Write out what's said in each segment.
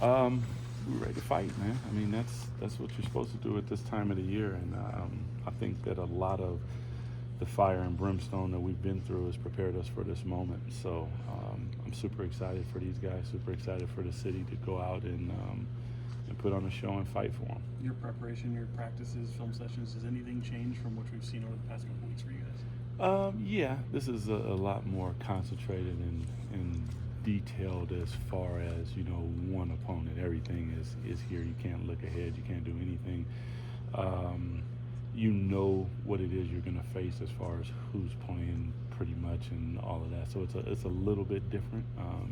We're ready to fight, man. I mean, that's what you're supposed to do at this time of the year, and I think that a lot of the fire and brimstone that we've been through has prepared us for this moment. So I'm super excited for these guys. Super excited for the city to go out and put on a show and fight for them. Your preparation, your practices, film sessions, has anything changed from what we've seen over the past couple weeks for you guys? Yeah, this is a lot more concentrated and detailed as far as one opponent. Everything is here. You can't look ahead. You can't do anything. You know what it is you're going to face as far as who's playing pretty much and all of that. So it's a little bit different.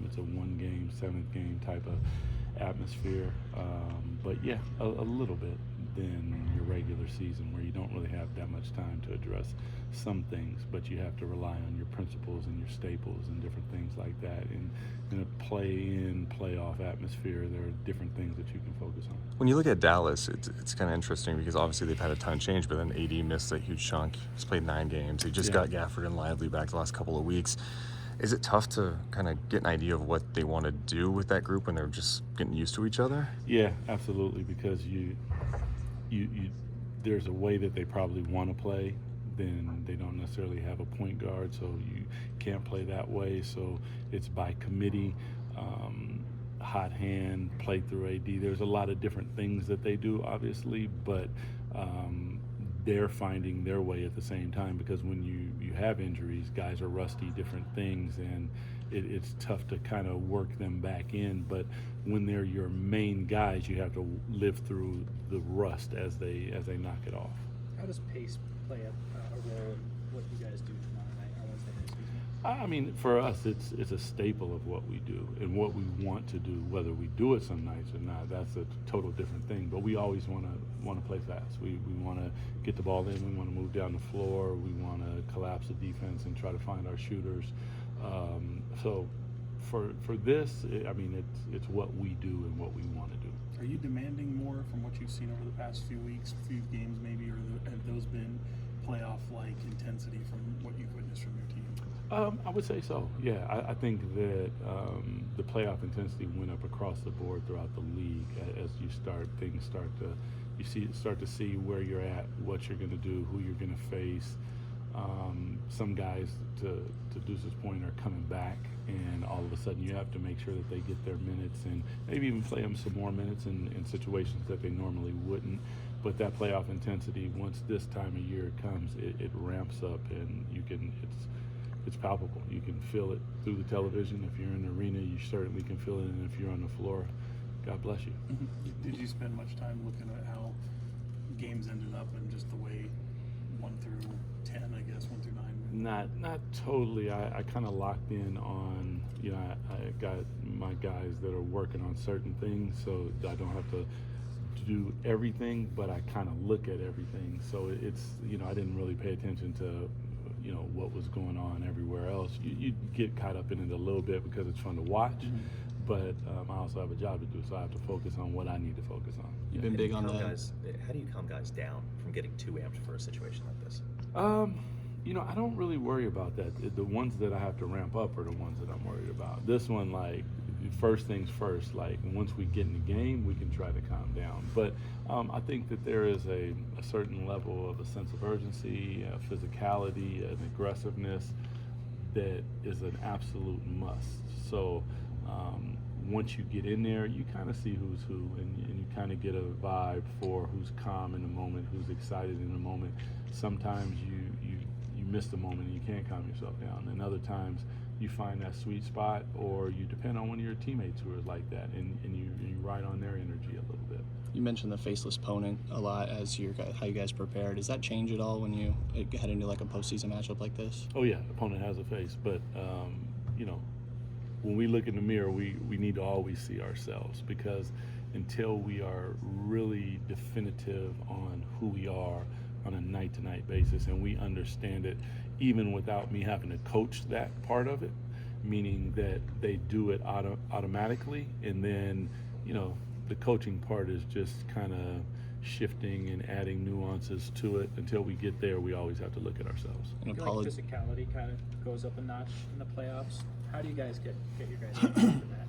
It's a 1-game, 7th-game type of atmosphere. But yeah, a little bit than your regular season where you don't really have that much time to address some things, but you have to rely on your principles and your staples and different things like that. And in a playoff atmosphere, there are different things that you can focus on. When you look at Dallas, it's kind of interesting because obviously they've had a ton of change, but then AD missed a huge chunk. He's played 9 games. He just got Gafford and Lively back the last couple of weeks. Is it tough to kind of get an idea of what they want to do with that group when they're just getting used to each other? Yeah, absolutely, because you there's a way that they probably want to play. Then they don't necessarily have a point guard, so you can't play that way. So it's by committee, hot hand, play through AD. There's a lot of different things that they do, obviously, but they're finding their way at the same time, because when you have injuries, guys are rusty, different things, and it's tough to kind of work them back in. But when they're your main guys, you have to live through the rust as they knock it off. How does pace play a role in what you guys do tomorrow night, or Wednesday night, excuse me? I mean, for us, it's a staple of what we do and what we want to do. Whether we do it some nights or not, that's a total different thing. But we always want to play fast. We want to get the ball in. We want to move down the floor. We want to collapse the defense and try to find our shooters. So for this, I mean, it's what we do and what we want to do. Are you demanding more from what you've seen over the past few weeks, few games maybe, or have those been playoff-like intensity from what you've witnessed from your team? I would say so. Yeah, I think that the playoff intensity went up across the board throughout the league as things start to see where you're at, what you're going to do, who you're going to face. Some guys, to Deuce's point, are coming back, and all of a sudden you have to make sure that they get their minutes and maybe even play them some more minutes in situations that they normally wouldn't. But that playoff intensity, once this time of year comes, it ramps up, and it's palpable. You can feel it through the television. If you're in the arena, you certainly can feel it, and if you're on the floor, God bless you. Mm-hmm. Did you spend much time looking at how games ended up and just the way 1 through 10, I guess, 1 through 9? Not totally. I kind of locked in on, I got my guys that are working on certain things, so I don't have to do everything, but I kind of look at everything. So it's, I didn't really pay attention to, what was going on everywhere else. You get caught up in it a little bit because it's fun to watch, but I also have a job to do, so I have to focus on what I need to focus on. You've been big on that. How do you calm guys down from getting too amped for a situation like this? I don't really worry about that. The ones that I have to ramp up are the ones that I'm worried about. This one, like, first things first, like, once we get in the game, we can try to calm down. But I think that there is a certain level of a sense of urgency, physicality, an aggressiveness that is an absolute must. So once you get in there, you kind of see who's who, and you kind of get a vibe for who's calm in the moment, who's excited in the moment. Sometimes you miss the moment and you can't calm yourself down, and other times you find that sweet spot, or you depend on one of your teammates who are like that, and you ride on their energy a little bit. You mentioned the faceless opponent a lot as how you guys prepare. Does that change at all when you head into like a postseason matchup like this? Oh yeah, the opponent has a face, but when we look in the mirror, we need to always see ourselves, because until we are really definitive on who we are on a night-to-night basis, and we understand it even without me having to coach that part of it, meaning that they do it automatically, and then the coaching part is just kind of shifting and adding nuances to it. Until we get there, we always have to look at ourselves. I feel like physicality kind of goes up a notch in the playoffs. How do you guys get your guys ready for that?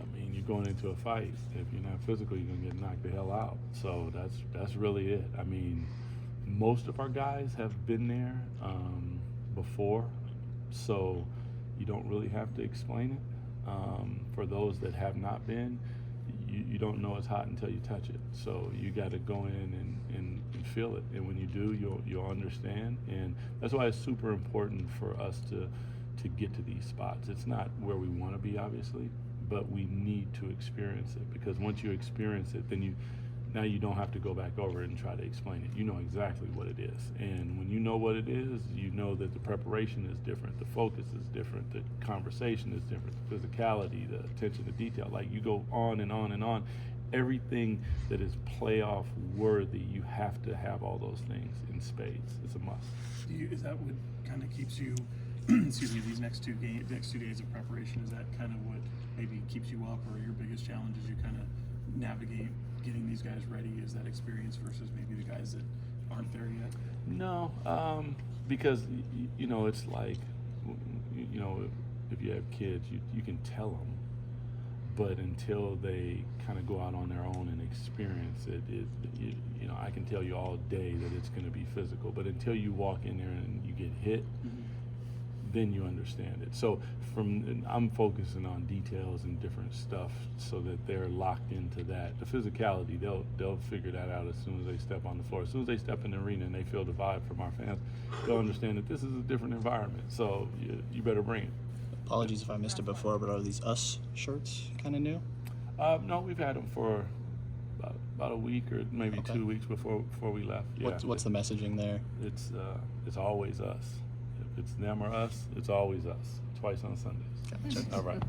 I mean, going into a fight. If you're not physical, you're gonna get knocked the hell out. So that's really it. I mean, most of our guys have been there before, so you don't really have to explain it. For those that have not been, you don't know it's hot until you touch it. So you got to go in and feel it, and when you do, you'll understand. And that's why it's super important for us to get to these spots. It's not where we want to be, obviously, but we need to experience it, because once you experience it, then now you don't have to go back over it and try to explain it. You know exactly what it is. And when you know what it is, you know that the preparation is different, the focus is different, the conversation is different, the physicality, the attention to detail. Like, you go on and on and on. Everything that is playoff worthy, you have to have all those things in spades. It's a must. Is that what kind of keeps you, excuse me, these next 2 days of preparation, is that kind of what maybe keeps you up, or your biggest challenge as you kind of navigate getting these guys ready? Is that experience versus maybe the guys that aren't there yet? No, because you know, it's like, you know, if you have kids, you can tell them, but until they kind of go out on their own and experience it, you know, I can tell you all day that it's going to be physical, but until you walk in there and you get hit, then you understand it. So I'm focusing on details and different stuff so that they're locked into that. The physicality, they'll figure that out as soon as they step on the floor. As soon as they step in the arena and they feel the vibe from our fans, they'll understand that this is a different environment. So you better bring it. Apologies if I missed it before, but are these US shirts kind of new? No, we've had them for about a week or maybe Okay. 2 weeks before we left. Yeah. What's the messaging there? It's always us. If it's them or us, it's always us. Twice on Sundays. Gotcha. All right.